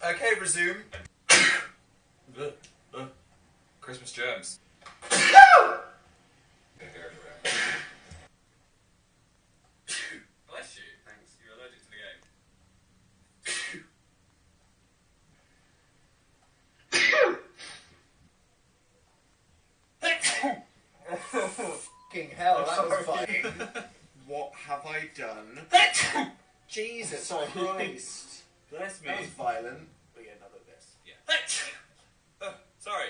Okay, resume. Christmas germs. Bless you. Thanks. You're allergic to the game. Fucking hell, that was funny. What have I done? Jesus Christ. Bless me. That was violent. We get another this. Yeah. Sorry.